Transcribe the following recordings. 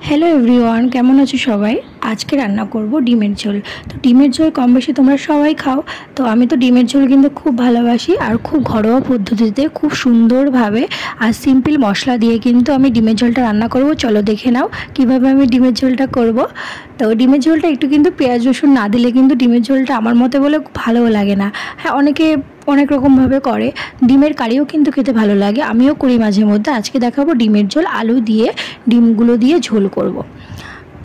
Hello everyone, কেমন আছো সবাই? আজকে রান্না করব ডিমের ঝোল। তো ডিমের ঝোল কম বেশি তোমরা সবাই খাও। তো আমি তো ডিমের ঝোল কিন্তু খুব ভালোবাসি, আর খুব ঘরোয়া পদ্ধতিতে খুব সুন্দরভাবে আর সিম্পল মশলা দিয়ে কিন্তু আমি ডিমের ঝোলটা রান্না করব। চলো দেখে নাও কিভাবে আমি ডিমের ঝোলটা করব। তো ডিমের ঝোলটা একটু কিন্তু পেঁয়াজ রসুন না দিলে কিন্তু ডিমের ঝোলটা আমার মতে বলে ভালোও লাগে না। হ্যাঁ, অনেকে অনেক রকমভাবে করে। ডিমের কারিও কিন্তু খেতে ভালো লাগে, আমিও করি মাঝে মধ্যে। আজকে দেখাবো ডিমের ঝোল, আলু দিয়ে ডিমগুলো দিয়ে ঝোল করব।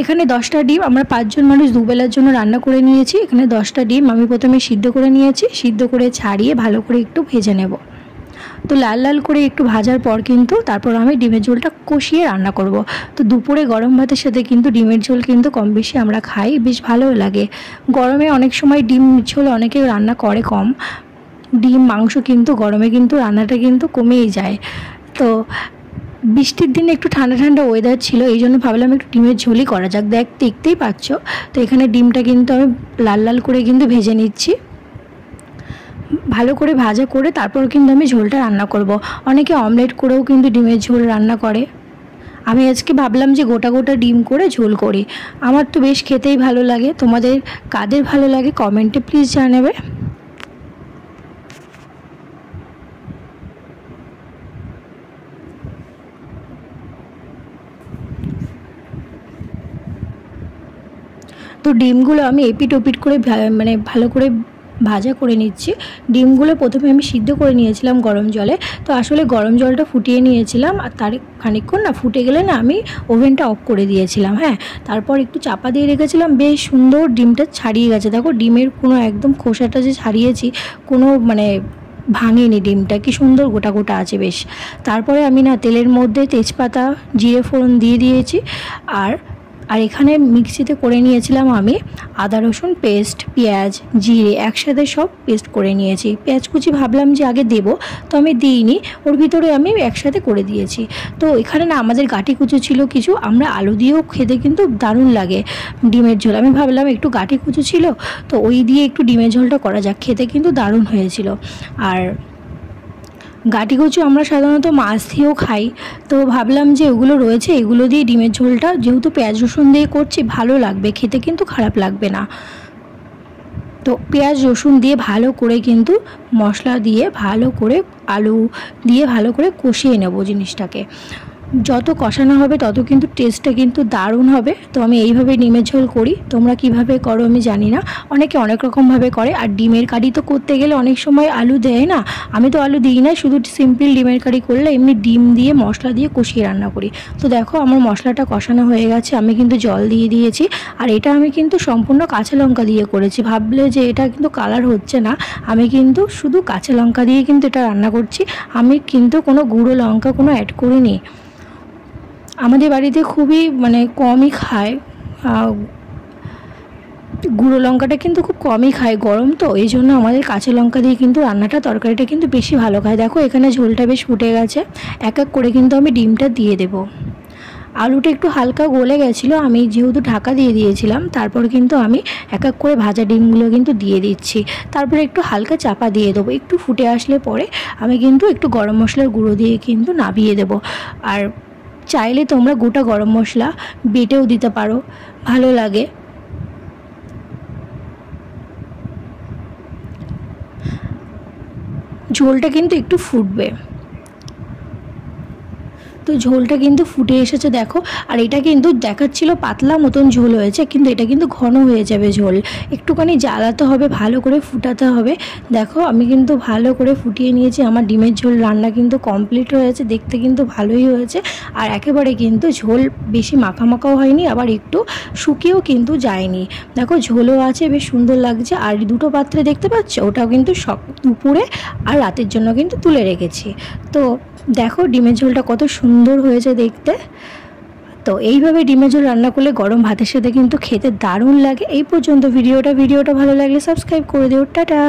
এখানে 10টা ডিম, আমরা 5 জন মানুষ দুবেলার জন্য রান্না করে নিয়েছি। এখানে 10টা ডিম আমি প্রথমে সিদ্ধ করে নিয়েছি, সিদ্ধ করে ছাড়িয়ে ভালো করে একটু ভেজে নেব। তো লাল লাল করে একটু ভাজার পর কিন্তু তারপর আমি ডিমের ঝোলটা কষিয়ে রান্না করব। তো দুপুরে গরম ভাতের সাথে কিন্তু ডিমের ঝোল কিন্তু কম বেশি আমরা খাই, বেশ ভালোও লাগে। গরমে অনেক সময় ডিম ঝোল অনেকে রান্না করে কম, ডিম মাংস কিন্তু গরমে কিন্তু রান্নাটা কিন্তু কমেই যায়। তো বৃষ্টির দিনে একটু ঠান্ডা ঠান্ডা ওয়েদার ছিল, এই জন্য ভাবলাম একটু ডিমের ঝোলই করা যাক। দেখতেই পাচ্ছ। তো এখানে ডিমটা কিন্তু আমি লাল লাল করে কিন্তু ভেজে নিচ্ছি। ভালো করে ভাজা করে তারপর কিন্তু আমি ঝোলটা রান্না করব। অনেকে অমলেট করেও কিন্তু ডিমের ঝোল রান্না করে। আমি আজকে ভাবলাম যে গোটা গোটা ডিম করে ঝোল করি। আমার তো বেশ খেতেই ভালো লাগে। তোমাদের কাদের ভালো লাগে কমেন্টে প্লিজ জানাবে। তো ডিমগুলো আমি এপিট ওপিট করে ভালো করে ভাজা করে নিচ্ছি। ডিমগুলো প্রথমে আমি সিদ্ধ করে নিয়েছিলাম গরম জলে। তো আসলে গরম জলটা ফুটিয়ে নিয়েছিলাম, আর তার খানিকক্ষণ না ফুটে গেলে না আমি ওভেনটা অফ করে দিয়েছিলাম। হ্যাঁ, তারপর একটু চাপা দিয়ে রেখেছিলাম, বেশ সুন্দর ডিমটা ছাড়িয়ে গেছে। দেখো ডিমের কোনো একদম খোসাটা যে ছাড়িয়েছি, কোনো ভাঙেনি, ডিমটা কি সুন্দর গোটা গোটা আছে বেশ। তারপরে আমি না তেলের মধ্যে তেজপাতা জিরে ফোড়ন দিয়ে দিয়েছি। আর এখানে মিক্সিতে করে নিয়েছিলাম আমি আদা রসুন পেস্ট, পেঁয়াজ জিরে একসাথে সব পেস্ট করে নিয়েছি। পেঁয়াজ কুচি ভাবলাম যে আগে দেবো, তো আমি দিইনি, ওর ভিতরে আমি একসাথে করে দিয়েছি। তো এখানে না আমাদের গাঁটি কুচো ছিল কিছু, আমরা আলু দিয়েও খেতে কিন্তু দারুণ লাগে ডিমের ঝোল। আমি ভাবলাম একটু গাঁটি কুচো ছিল, তো ওই দিয়ে একটু ডিমের ঝোলটা করা যাক, খেতে কিন্তু দারুণ হয়েছিল। আর গাঁটি কচু আমরা সাধারণত মাছ দিয়েও খাই, তো ভাবলাম যে ওগুলো রয়েছে, এগুলো দিয়ে ডিমের ঝোলটা যেহেতু পেঁয়াজ রসুন দিয়ে করছি ভালো লাগবে খেতে, কিন্তু খারাপ লাগবে না। তো পেঁয়াজ রসুন দিয়ে ভালো করে কিন্তু মশলা দিয়ে ভালো করে আলু দিয়ে ভালো করে কষিয়ে নেব জিনিসটাকে। যত কষানো হবে তত কিন্তু টেস্টটা কিন্তু দারুণ হবে। তো আমি এইভাবে ডিমের ঝোল করি, তোমরা কিভাবে করো আমি জানি না, অনেকে অনেক রকমভাবে করে। আর ডিমের কারি তো করতে গেলে অনেক সময় আলু দেয় না, আমি তো আলু দিই না, শুধু সিম্পল ডিমের কারি করলে এমনি ডিম দিয়ে মশলা দিয়ে কষিয়ে রান্না করি। তো দেখো আমার মশলাটা কষানো হয়ে গেছে, আমি কিন্তু জল দিয়ে দিয়েছি। আর এটা আমি কিন্তু সম্পূর্ণ কাঁচা লঙ্কা দিয়ে করেছি। ভাবলে যে এটা কিন্তু কালার হচ্ছে না, আমি কিন্তু শুধু কাঁচা লঙ্কা দিয়ে কিন্তু এটা রান্না করছি। আমি কিন্তু কোনো গুঁড়ো লঙ্কা কোনো অ্যাড করিনি। আমাদের বাড়িতে খুবই কমই খায়, গুঁড়ো লঙ্কাটা কিন্তু খুব কমই খায়, গরম তো এই জন্য আমাদের কাঁচা লঙ্কা দিয়ে কিন্তু রান্নাটা তরকারিটা কিন্তু বেশি ভালো খায়। দেখো এখানে ঝোলটা বেশ ফুটে গেছে, এক এক করে কিন্তু আমি ডিমটা দিয়ে দেব। আলুটা একটু হালকা গলে গেছিলো, আমি যেহেতু ঢাকা দিয়ে দিয়েছিলাম, তারপর কিন্তু আমি এক এক করে ভাজা ডিমগুলো কিন্তু দিয়ে দিচ্ছি। তারপরে একটু হালকা চাপা দিয়ে দেবো, একটু ফুটে আসলে পরে আমি কিন্তু একটু গরম মশলার গুঁড়ো দিয়ে কিন্তু নামিয়ে দেবো। আর চাইলে তোমরা গোটা গরম মশলা বেটেও দিতে পারো, ভালো লাগে। ঝোলটা কিন্তু একটু ফুটবে। তো ঝোলটা কিন্তু ফুটে এসেছে দেখো। আর এটা কিন্তু দেখাচ্ছিল পাতলা মতন ঝোল হয়েছে, কিন্তু এটা কিন্তু ঘন হয়ে যাবে ঝোল, একটুখানি জ্বালাতে হবে, ভালো করে ফুটাতে হবে। দেখো আমি কিন্তু ভালো করে ফুটিয়ে নিয়েছি, আমার ডিমের ঝোল রান্না কিন্তু কমপ্লিট হয়েছে, দেখতে কিন্তু ভালোই হয়েছে। আর একেবারে কিন্তু ঝোল বেশি মাখা মাখাও হয়নি, আবার একটু শুকিয়েও কিন্তু যায়নি। দেখো ঝোলও আছে, বেশ সুন্দর লাগছে। আর দুটো পাত্রে দেখতে পাচ্ছ, ওটাও কিন্তু দুপুরে আর রাতের জন্য কিন্তু তুলে রেখেছি। তো দেখো ডিমের ঝোলটা কত সুন্দর হয়েছে দেখতে। তো এইভাবে ডিমের ঝোল রান্না করলে গরম ভাতের সাথে কিন্তু খেতে দারুণ লাগে। এই পর্যন্ত ভিডিওটা ভালো লাগলে সাবস্ক্রাইব করে দিও। টাটা।